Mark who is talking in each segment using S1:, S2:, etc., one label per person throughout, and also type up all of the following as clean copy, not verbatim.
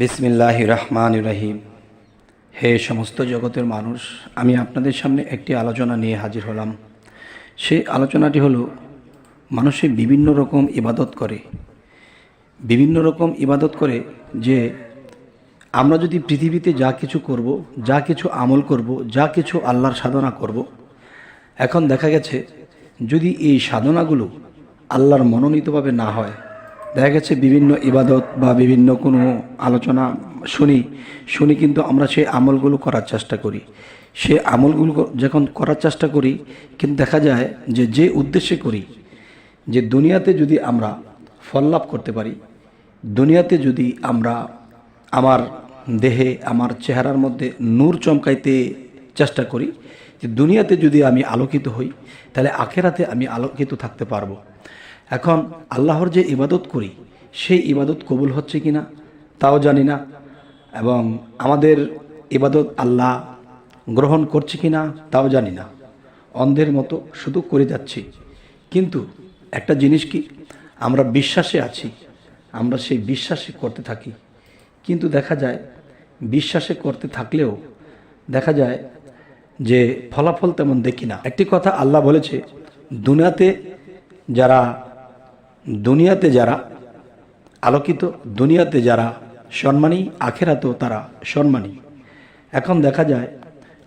S1: বিসমিল্লাহির রহমানির রহিম। হে সমস্ত জগতের মানুষ, আমি আপনাদের সামনে একটি আলোচনা নিয়ে হাজির হলাম। সেই আলোচনাটি হলো, মানুষে বিভিন্ন রকম ইবাদত করে যে আমরা যদি পৃথিবীতে যা কিছু করব, যা কিছু আমল করব, যা কিছু আল্লাহর সাধনা করব, এখন দেখা গেছে যদি এই সাধনাগুলো আল্লাহর মনোনীতভাবে না হয়, দেখা গেছে বিভিন্ন ইবাদত বা বিভিন্ন কোনো আলোচনা শুনি কিন্তু আমরা সেই আমলগুলো করার চেষ্টা করি। সে আমলগুলো যখন করার চেষ্টা করি, কিন্তু দেখা যায় যে উদ্দেশ্যে করি, যে দুনিয়াতে যদি আমরা ফল লাভ করতে পারি, দুনিয়াতে যদি আমরা আমার দেহে আমার চেহারার মধ্যে নূর চমকাইতে চেষ্টা করি, যে দুনিয়াতে যদি আমি আলোকিত হই, তাহলে আখেরাতে আমি আলোকিত থাকতে পারবো। এখন আল্লাহর যে ইবাদত করি, সেই ইবাদত কবুল হচ্ছে কি না তাও জানি না, এবং আমাদের ইবাদত আল্লাহ গ্রহণ করছে কি না তাও জানি না। অন্ধের মতো শুধু করে যাচ্ছি। কিন্তু একটা জিনিস কি, আমরা বিশ্বাসে আছি, আমরা সেই বিশ্বাসে করতে থাকি। কিন্তু দেখা যায় বিশ্বাসে করতে থাকলেও দেখা যায় যে ফলাফল তেমন দেখি না। একটি কথা আল্লাহ বলেছে, দুনিয়াতে যারা আলোকিত, দুনিয়াতে যারা সম্মানী, আখেরাতেও তারা সম্মানী। এখন দেখা যায়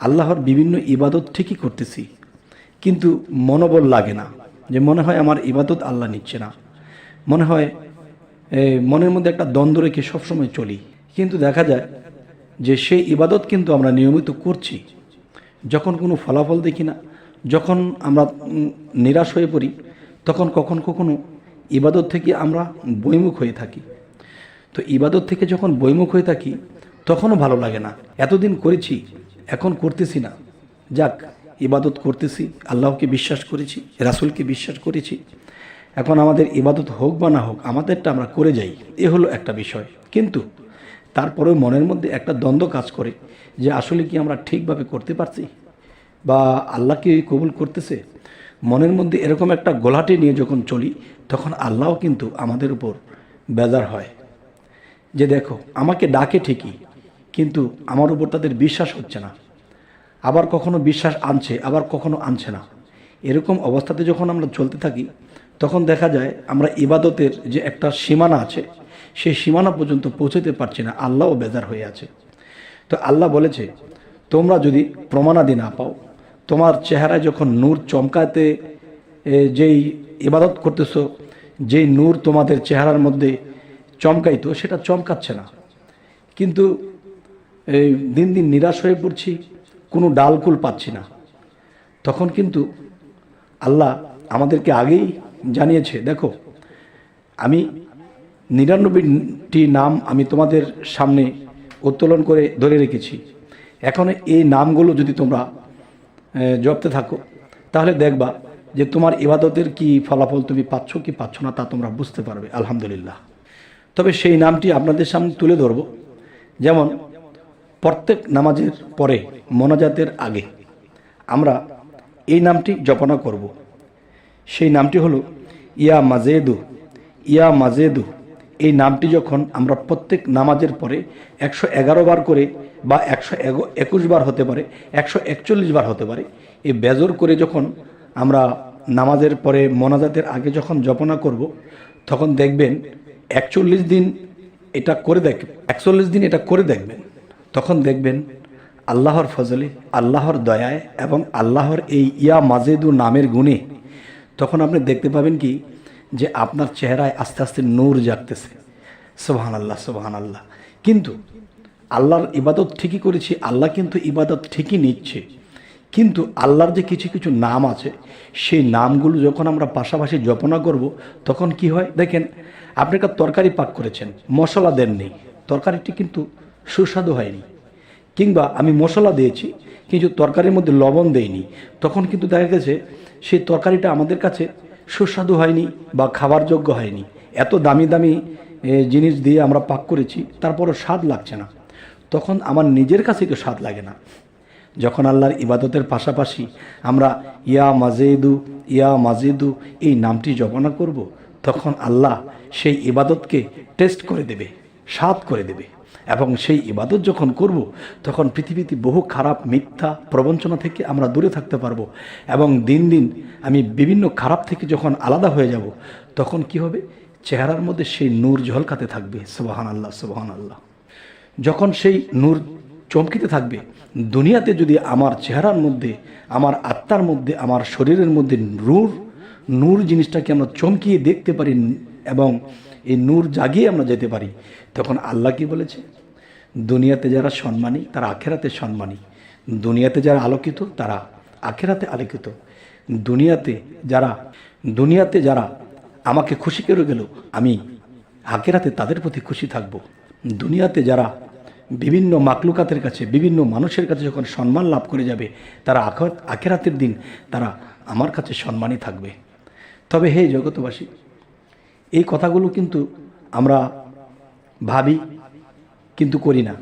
S1: আল্লাহর বিভিন্ন ইবাদত ঠিকই করতেছি, কিন্তু মনোবল লাগে না, যে মনে হয় আমার ইবাদত আল্লাহ নিচ্ছে না, মনে হয় মনের মধ্যে একটা দ্বন্দ্ব রেখে সবসময় চলি। কিন্তু দেখা যায় যে সেই ইবাদত কিন্তু আমরা নিয়মিত করছি, যখন কোনো ফলাফল দেখি না, যখন আমরা নিরাশ হয়ে পড়ি, তখন কখনো ইবাদত থেকে আমরা বৈমুখ হয়ে থাকি। তো ইবাদত থেকে যখন বৈমুখ হয়ে থাকি, তখনও ভালো লাগে না। এতদিন করেছি, এখন করতেছি না, যাক ইবাদত করতেছি, আল্লাহকে বিশ্বাস করেছি, রাসূলকে বিশ্বাস করেছি, এখন আমাদের ইবাদত হোক বা না হোক, আমাদেরটা আমরা করে যাই, এ হলো একটা বিষয়। কিন্তু তারপরেও মনের মধ্যে একটা দ্বন্দ্ব কাজ করে, যে আসলে কি আমরা ঠিকভাবে করতে পারছি, বা আল্লাহ কি কবুল করতেছে। মনের মধ্যে এরকম একটা গোলাটে নিয়ে যখন চলি, তখন আল্লাহও কিন্তু আমাদের উপর বেজার হয়, যে দেখো আমাকে ডাকে ঠিকই, কিন্তু আমার উপর তাদের বিশ্বাস হচ্ছে না, আবার কখনো বিশ্বাস আনছে, আবার কখনো আনছে না। এরকম অবস্থাতে যখন আমরা চলতে থাকি, তখন দেখা যায় আমরা ইবাদতের যে একটা সীমানা আছে, সেই সীমানা পর্যন্ত পৌঁছতে পারছি না, আল্লাহও বেজার হয়ে আছে। তো আল্লাহ বলেছে, তোমরা যদি প্রমাণাদি না পাও, তোমার চেহারায় যখন নূর চমকাতে, যেই ইবাদত করতেছো, যেই নূর তোমাদের চেহারার মধ্যে চমকাইতো, সেটা চমকাচ্ছে না, কিন্তু দিন দিন নিরাশ হয়ে পড়ছি, কোনো ডালকুল পাচ্ছি না, তখন কিন্তু আল্লাহ আমাদেরকে আগেই জানিয়েছে, দেখো আমি 99টি নাম আমি তোমাদের সামনে উত্তোলন করে ধরে রেখেছি। এখন এই নামগুলো যদি তোমরা জপতে থাকো, তাহলে দেখবা যে তোমার ইবাদতের কি ফলাফল তুমি পাচ্ছ কি পাচ্ছ না, তা তোমরা বুঝতে পারবে আলহামদুলিল্লাহ। তবে সেই নামটি আপনাদের সামনে তুলে ধরব। যেমন প্রত্যেক নামাজের পরে মোনাজাতের আগে আমরা এই নামটি জপনা করব। সেই নামটি হলো ইয়া মাজেদু। এই নামটি যখন আমরা প্রত্যেক নামাজের পরে 111 বার করে, বা 121 বার হতে পারে, 141 বার হতে পারে, এই বেজর করে যখন আমরা নামাজের পরে মোনাজাতের আগে যখন জপনা করব, তখন দেখবেন 41 দিন এটা করে দেখবেন, তখন দেখবেন আল্লাহর ফজলে, আল্লাহর দয়ায় এবং আল্লাহর এই ইয়া মাজেদু নামের গুণে, তখন আপনি দেখতে পাবেন কি, যে আপনার চেহারায় আস্তে আস্তে নূর জাগতেছে। সুবহানাল্লাহ, সুবহানাল্লাহ। কিন্তু আল্লাহর ইবাদত ঠিকই করেছি, আল্লাহ কিন্তু ইবাদত ঠিকই নিচ্ছে, কিন্তু আল্লাহর যে কিছু কিছু নাম আছে, সেই নামগুলো যখন আমরা পাশাপাশি জপনা করব, তখন কি হয় দেখেন, আপনি একটা তরকারি পাক করেছেন, মশলা দেননি, তরকারিটি কিন্তু সুস্বাদু হয়নি, কিংবা আমি মশলা দিয়েছি কিন্তু তরকারির মধ্যে লবণ দেইনি, তখন কিন্তু দেখা গেছে সেই তরকারিটা আমাদের কাছে সুস্বাদু হয়নি বা খাবার যোগ্য হয়নি। এত দামি দামি জিনিস দিয়ে আমরা পাক করেছি, তারপরও স্বাদ লাগছে না, তখন আমার নিজের কাছেই তো স্বাদ লাগে না। যখন আল্লাহর ইবাদতের পাশাপাশি আমরা ইয়া মাজেদু এই নামটি জপনা করব, তখন আল্লাহ সেই ইবাদতকে টেস্ট করে দেবে, স্বাদ করে দেবে। এবং সেই ইবাদত যখন করব তখন পৃথিবীতে বহু খারাপ মিথ্যা প্রবঞ্চনা থেকে আমরা দূরে থাকতে পারবো। এবং দিন দিন আমি বিভিন্ন খারাপ থেকে যখন আলাদা হয়ে যাব তখন কি হবে, চেহারার মধ্যে সেই নূর ঝলকাতে থাকবে। সুবহানাল্লাহ, সুবহানাল্লাহ। যখন সেই নূর চমকিতে থাকবে, দুনিয়াতে যদি আমার চেহারার মধ্যে, আমার আত্মার মধ্যে, আমার শরীরের মধ্যে নূর জিনিসটাকে আমরা চমকিয়ে দেখতে পারি এবং এই নূর জাগিয়ে আমরা যেতে পারি, তখন আল্লাহ কি বলেছে, দুনিয়াতে যারা সম্মানী তারা আখেরাতে সম্মানী, দুনিয়াতে যারা আলোকিত তারা আখেরাতে আলোকিত, দুনিয়াতে যারা আমাকে খুশি করে গেল আমি আখেরাতে তাদের প্রতি খুশি থাকব। দুনিয়াতে যারা বিভিন্ন মাকলুকাতের কাছে, বিভিন্ন মানুষের কাছে যখন সম্মান লাভ করে যাবে, তারা আখেরাতের দিন তারা আমার কাছে সম্মানই থাকবে। তবে হে জগতবাসী, এই কথাগুলো কিন্তু আমরা ভাবি কিন্তু করি না,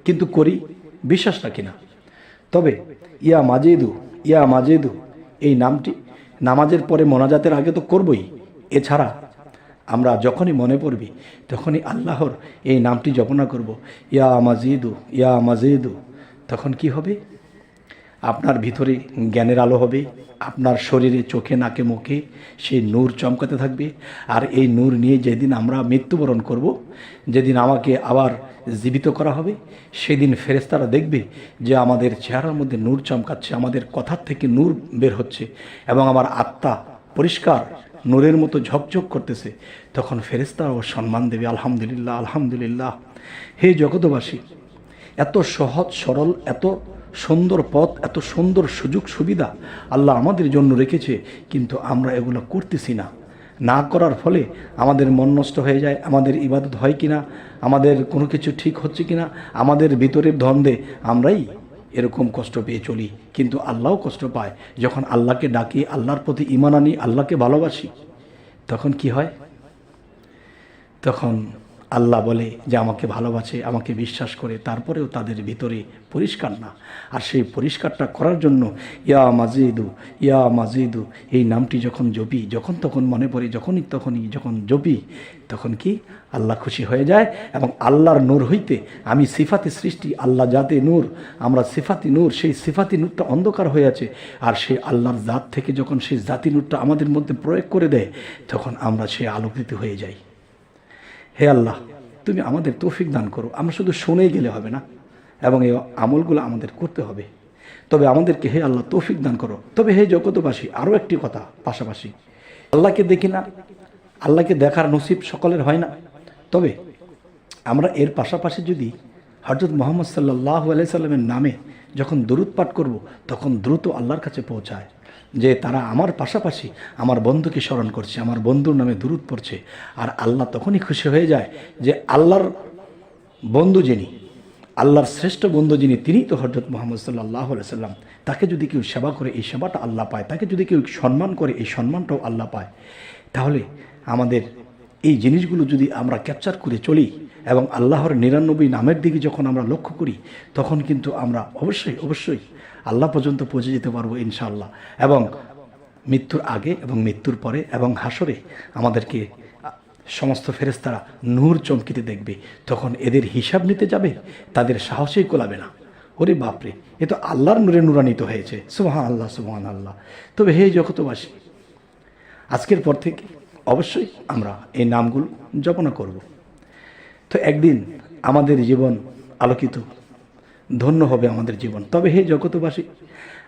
S1: কিন্তু করি, বিশ্বাস রাখি না। তবে ইয়া মাজেদু এই নামটি নামাজের পরে মোনাজাতের আগে তো করবই, এছাড়া আমরা যখনই মনে পড়বি তখনই আল্লাহর এই নামটি জপনা করব, ইয়া মাজেদু। তখন কি হবে, আপনার ভিতরে জ্ঞানের আলো হবে, আপনার শরীরে, চোখে, নাকে, মুখে সেই নূর চমকাতে থাকবে। আর এই নূর নিয়ে যেদিন আমরা মৃত্যুবরণ করব, যেদিন আমাকে আবার জীবিত করা হবে, সেদিন ফেরেশতারা দেখবে যে আমাদের চেহারার মধ্যে নূর চমকাচ্ছে, আমাদের কথার থেকে নূর বের হচ্ছে এবং আমার আত্মা পরিষ্কার নূরের মতো ঝকঝক করতেছে। তখন ফেরেশতারাও সম্মান দেবে। আলহামদুলিল্লাহ, আলহামদুলিল্লাহ। হে জগতবাসী, এত সহজ সরল, এত সুন্দর পথ, এত সুন্দর সুযোগ সুবিধা আল্লাহ আমাদের জন্য রেখেছে, কিন্তু আমরা এগুলো করতেছি না। না করার ফলে আমাদের মন নষ্ট হয়ে যায়, আমাদের ইবাদত হয় কিনা, আমাদের কোনো কিছু ঠিক হচ্ছে কিনা, আমাদের ভিতরের দ্বন্দ্বে আমরাই এরকম কষ্ট পেয়ে চলি। কিন্তু আল্লাহও কষ্ট পায় যখন আল্লাহকে ডাকি, আল্লাহর প্রতি ঈমান আনি, আল্লাহকে ভালোবাসি। তখন কি হয়, তখন আল্লাহ বলে যে আমাকে ভালোবাসে, আমাকে বিশ্বাস করে, তারপরেও তাদের ভিতরে পরিষ্কার না। আর সেই পরিষ্কারটা করার জন্য ইয়া মাজেদু এই নামটি যখন জপি, যখন তখন মনে পড়ে, যখন জপি, তখন কি আল্লাহ খুশি হয়ে যায়। এবং আল্লাহর নূর হইতে আমি সিফাতি সৃষ্টি, আল্লাহ জাতে নূর, আমরা সিফাতি নূর, সেই সিফাতি নূরটা অন্ধকার হয়ে আছে। আর সেই আল্লাহর জাত থেকে যখন সেই জাতি নূরটা আমাদের মধ্যে প্রয়োগ করে দেয়, তখন আমরা সেই আলোকিত হয়ে যাই। হে আল্লাহ, তুমি আমাদের তৌফিক দান করো। আমরা শুধু শুনেই গেলে হবে না, এবং এই আমলগুলো আমাদের করতে হবে। তবে আমাদেরকে হে আল্লাহ তৌফিক দান করো। তবে হে জগতবাসী, আরও একটি কথা পাশাপাশি, আল্লাহকে দেখি না, আল্লাহকে দেখার নসিব সকলের হয় না। তবে আমরা এর পাশাপাশি যদি হযরত মুহাম্মদ সাল্লাল্লাহু আলাইহি সাল্লামের নামে যখন দরুদ পাঠ করব, তখন দ্রুত আল্লাহর কাছে পৌঁছায় যে তারা আমার পাশাপাশি আমার বন্ধুকে স্মরণ করছে, আমার বন্ধুর নামে দরুদ পড়ছে। আর আল্লাহ তখনই খুশি হয়ে যায় যে আল্লাহর বন্ধু যিনি, আল্লাহর শ্রেষ্ঠ বন্ধু যিনি, তিনিই তো হযরত মুহাম্মদ সাল্লাল্লাহু আলাইহি সাল্লাম। তাকে যদি কেউ সেবা করে, এই সেবাটা আল্লাহ পায়। তাকে যদি কেউ সম্মান করে, এই সম্মানটাও আল্লাহ পায়। তাহলে আমাদের এই জিনিসগুলো যদি আমরা ক্যাপচার করে চলি এবং আল্লাহর 99 নামের দিকে যখন আমরা লক্ষ্য করি, তখন কিন্তু আমরা অবশ্যই আল্লাহ পর্যন্ত পৌঁছে যেতে পারবো ইনশাআল্লাহ। এবং মৃত্যুর আগে এবং মৃত্যুর পরে এবং হাসরে আমাদেরকে সমস্ত ফেরেশতারা নূর চমকিতে দেখবে। তখন এদের হিসাব নিতে যাবে, তাদের সাহসেই কোলাবে না। ওরে বাপরে, এ তো আল্লাহর নূরে নূরান্বিত হয়েছে। সুবহানাল্লাহ, সুবহানাল্লাহ। তবে হে জগতবাসী, আজকের পর থেকে অবশ্যই আমরা এই নামগুলো জপনা করব। তো একদিন আমাদের জীবন আলোকিত, ধন্য হবে আমাদের জীবন। তবে হে জগতবাসী,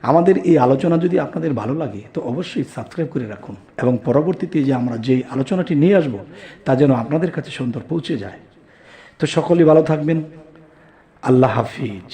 S1: আমাদের এই আলোচনা যদি আপনাদের ভালো লাগে তো অবশ্যই সাবস্ক্রাইব করে রাখুন, এবং পরবর্তীতে যে আমরা যে আলোচনাটি নিয়ে আসব তা যেন আপনাদের কাছে সুন্দর পৌঁছে যায়। তো সকলেই ভালো থাকবেন। আল্লাহ হাফিজ।